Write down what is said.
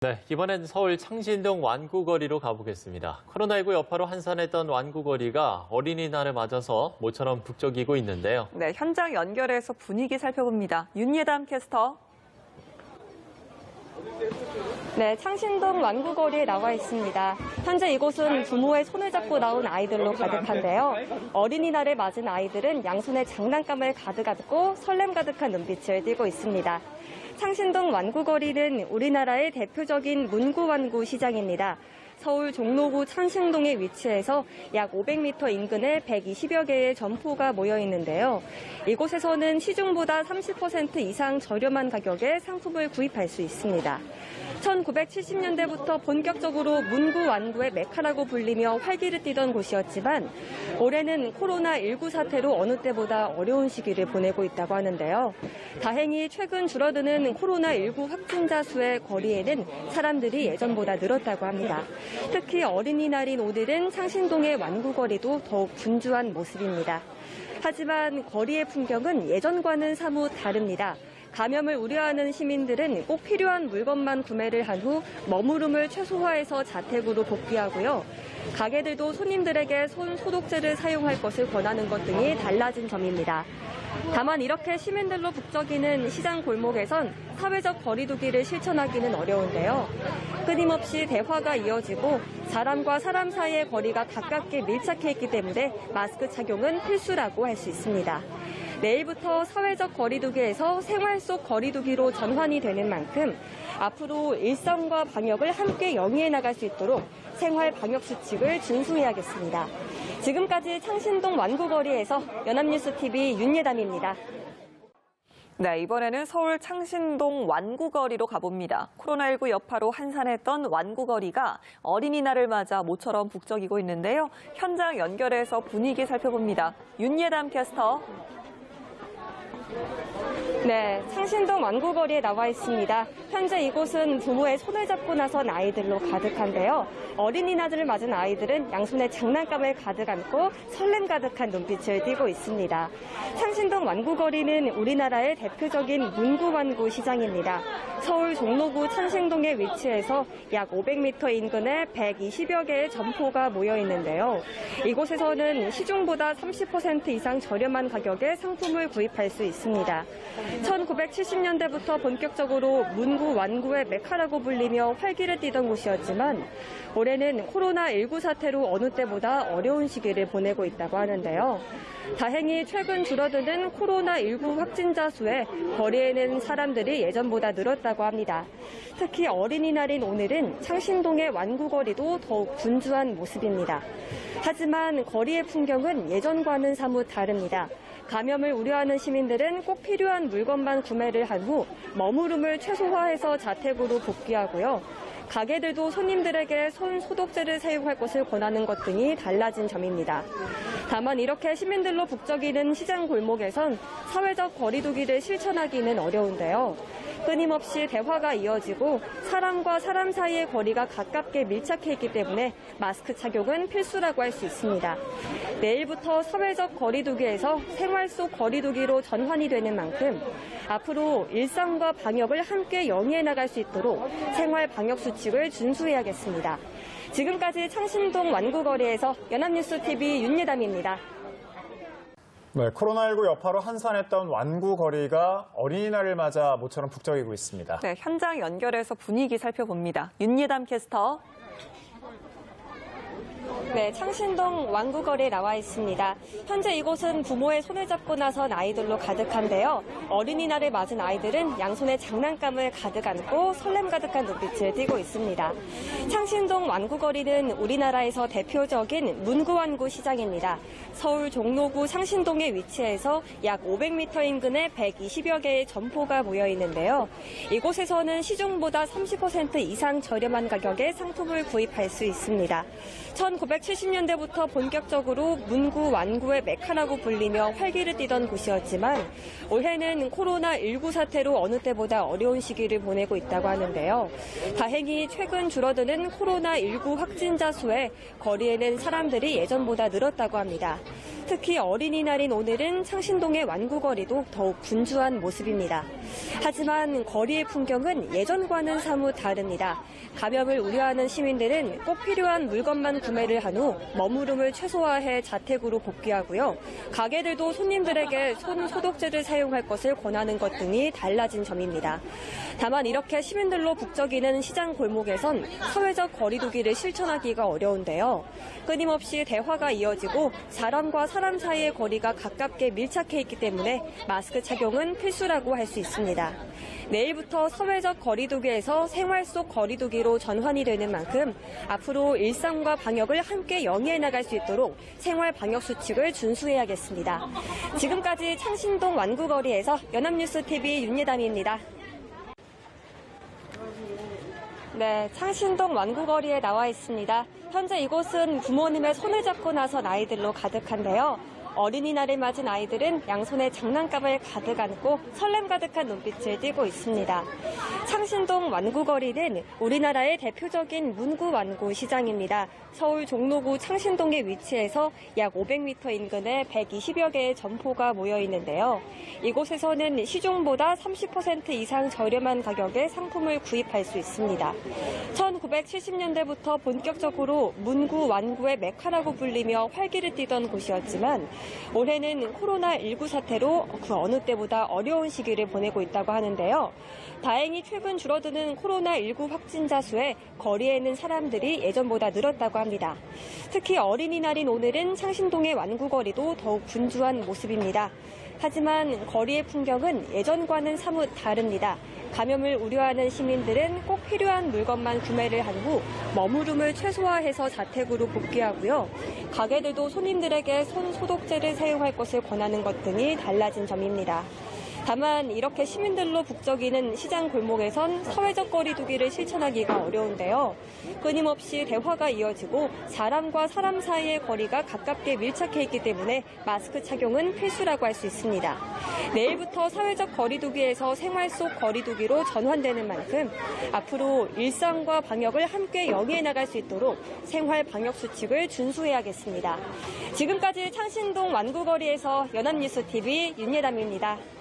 네, 이번엔 서울 창신동 완구거리로 가보겠습니다. 코로나19 여파로 한산했던 완구거리가 어린이날을 맞아서 모처럼 북적이고 있는데요. 네, 현장 연결해서 분위기 살펴봅니다. 윤예담 캐스터. 네, 창신동 완구거리에 나와 있습니다. 현재 이곳은 부모의 손을 잡고 나온 아이들로 가득한데요. 어린이날을 맞은 아이들은 양손에 장난감을 가득 안고 설렘 가득한 눈빛을 띠고 있습니다. 창신동 완구거리는 우리나라의 대표적인 문구완구 시장입니다. 서울 종로구 창신동에 위치해서 약 500m 인근에 120여 개의 점포가 모여 있는데요. 이곳에서는 시중보다 30% 이상 저렴한 가격에 상품을 구입할 수 있습니다. 1970년대부터 본격적으로 문구완구의 메카라고 불리며 활기를 띠던 곳이었지만 올해는 코로나19 사태로 어느 때보다 어려운 시기를 보내고 있다고 하는데요. 다행히 최근 줄어드는 코로나19 확진자 수의 거리에는 사람들이 예전보다 늘었다고 합니다. 특히 어린이날인 오늘은 창신동의 완구거리도 더욱 분주한 모습입니다. 하지만 거리의 풍경은 예전과는 사뭇 다릅니다. 감염을 우려하는 시민들은 꼭 필요한 물건만 구매를 한 후 머무름을 최소화해서 자택으로 복귀하고요. 가게들도 손님들에게 손 소독제를 사용할 것을 권하는 것 등이 달라진 점입니다. 다만 이렇게 시민들로 북적이는 시장 골목에선 사회적 거리두기를 실천하기는 어려운데요. 끊임없이 대화가 이어지고 사람과 사람 사이의 거리가 가깝게 밀착해 있기 때문에 마스크 착용은 필수라고 할 수 있습니다. 내일부터 사회적 거리두기에서 생활 속 거리두기로 전환이 되는 만큼 앞으로 일상과 방역을 함께 영위해 나갈 수 있도록 생활 방역 수칙을 준수해야겠습니다. 지금까지 창신동 완구거리에서 연합뉴스TV 윤예담입니다. 네, 이번에는 서울 창신동 완구거리로 가봅니다. 코로나19 여파로 한산했던 완구거리가 어린이날을 맞아 모처럼 북적이고 있는데요. 현장 연결해서 분위기 살펴봅니다. 윤예담 캐스터. 네, 창신동 완구거리에 나와 있습니다. 현재 이곳은 부모의 손을 잡고 나선 아이들로 가득한데요. 어린이날을 맞은 아이들은 양손에 장난감을 가득 안고 설렘 가득한 눈빛을 띠고 있습니다. 창신동 완구거리는 우리나라의 대표적인 문구완구 시장입니다. 서울 종로구 창신동에 위치해서 약 500m 인근에 120여 개의 점포가 모여 있는데요. 이곳에서는 시중보다 30% 이상 저렴한 가격에 상품을 구입할 수 있습니다. 1970년대부터 본격적으로 문구 완구의 메카라고 불리며 활기를 띠던 곳이었지만 올해는 코로나19 사태로 어느 때보다 어려운 시기를 보내고 있다고 하는데요. 다행히 최근 줄어드는 코로나19 확진자 수에 거리에는 사람들이 예전보다 늘었다고 합니다. 특히 어린이날인 오늘은 창신동의 완구거리도 더욱 분주한 모습입니다. 하지만 거리의 풍경은 예전과는 사뭇 다릅니다. 감염을 우려하는 시민들은 꼭 필요한 물건만 구매를 한 후 머무름을 최소화해서 자택으로 복귀하고요. 가게들도 손님들에게 손 소독제를 사용할 것을 권하는 것 등이 달라진 점입니다. 다만 이렇게 시민들로 북적이는 시장 골목에선 사회적 거리두기를 실천하기는 어려운데요. 끊임없이 대화가 이어지고 사람과 사람 사이의 거리가 가깝게 밀착해 있기 때문에 마스크 착용은 필수라고 할 수 있습니다. 내일부터 사회적 거리두기에서 생활 속 거리두기로 전환이 되는 만큼 앞으로 일상과 방역을 함께 영위해 나갈 수 있도록 생활 방역 수칙을 준수해야겠습니다. 지금까지 창신동 완구거리에서 연합뉴스TV 윤예담입니다. 네, 코로나19 여파로 한산했던 완구거리가 어린이날을 맞아 모처럼 북적이고 있습니다. 네, 현장 연결해서 분위기 살펴봅니다. 윤예담 캐스터. 네, 창신동 완구거리에 나와 있습니다. 현재 이곳은 부모의 손을 잡고 나선 아이들로 가득한데요. 어린이날을 맞은 아이들은 양손에 장난감을 가득 안고 설렘 가득한 눈빛을 띠고 있습니다. 창신동 완구거리는 우리나라에서 대표적인 문구완구 시장입니다. 서울 종로구 창신동에 위치해서 약 500m 인근에 120여 개의 점포가 모여 있는데요. 이곳에서는 시중보다 30% 이상 저렴한 가격에 상품을 구입할 수 있습니다. 1970년대부터 본격적으로 문구 완구의 메카라고 불리며 활기를 띠던 곳이었지만 올해는 코로나19 사태로 어느 때보다 어려운 시기를 보내고 있다고 하는데요. 다행히 최근 줄어드는 코로나19 확진자 수에 거리에는 사람들이 예전보다 늘었다고 합니다. 특히 어린이날인 오늘은 창신동의 완구거리도 더욱 분주한 모습입니다. 하지만 거리의 풍경은 예전과는 사뭇 다릅니다. 감염을 우려하는 시민들은 꼭 필요한 물건만 구매를 한 후 머무름을 최소화해 자택으로 복귀하고요. 가게들도 손님들에게 손 소독제를 사용할 것을 권하는 것 등이 달라진 점입니다. 다만 이렇게 시민들로 북적이는 시장 골목에선 사회적 거리두기를 실천하기가 어려운데요. 끊임없이 대화가 이어지고 사람과 사람 사이의 거리가 가깝게 밀착해 있기 때문에 마스크 착용은 필수라고 할 수 있습니다. 내일부터 사회적 거리두기에서 생활 속 거리두기로 전환이 되는 만큼 앞으로 일상과 방역을 함께 영위해 나갈 수 있도록 생활 방역 수칙을 준수해야겠습니다. 지금까지 창신동 완구거리에서 연합뉴스TV 윤예담입니다. 네, 창신동 완구거리에 나와 있습니다. 현재 이곳은 부모님의 손을 잡고 나선 아이들로 가득한데요. 어린이날을 맞은 아이들은 양손에 장난감을 가득 안고 설렘 가득한 눈빛을 띠고 있습니다. 창신동 완구거리는 우리나라의 대표적인 문구 완구 시장입니다. 서울 종로구 창신동에 위치해서 약 500m 인근에 120여 개의 점포가 모여 있는데요. 이곳에서는 시중보다 30% 이상 저렴한 가격에 상품을 구입할 수 있습니다. 1970년대부터 본격적으로 문구 완구의 메카라고 불리며 활기를 띠던 곳이었지만 올해는 코로나19 사태로 그 어느 때보다 어려운 시기를 보내고 있다고 하는데요. 다행히 최근 줄어드는 코로나19 확진자 수에 거리에 있는 사람들이 예전보다 늘었다고 합니다. 특히 어린이날인 오늘은 창신동의 완구거리도 더욱 분주한 모습입니다. 하지만 거리의 풍경은 예전과는 사뭇 다릅니다. 감염을 우려하는 시민들은 꼭 필요한 물건만 구매를 한 후 머무름을 최소화해서 자택으로 복귀하고요. 가게들도 손님들에게 손 소독제를 사용할 것을 권하는 것 등이 달라진 점입니다. 다만 이렇게 시민들로 북적이는 시장 골목에선 사회적 거리두기를 실천하기가 어려운데요. 끊임없이 대화가 이어지고 사람과 사람 사이의 거리가 가깝게 밀착해 있기 때문에 마스크 착용은 필수라고 할 수 있습니다. 내일부터 사회적 거리두기에서 생활 속 거리두기로 전환되는 만큼 앞으로 일상과 방역을 함께 영위해 나갈 수 있도록 생활 방역 수칙을 준수해야겠습니다. 지금까지 창신동 완구거리에서 연합뉴스TV 윤예담입니다.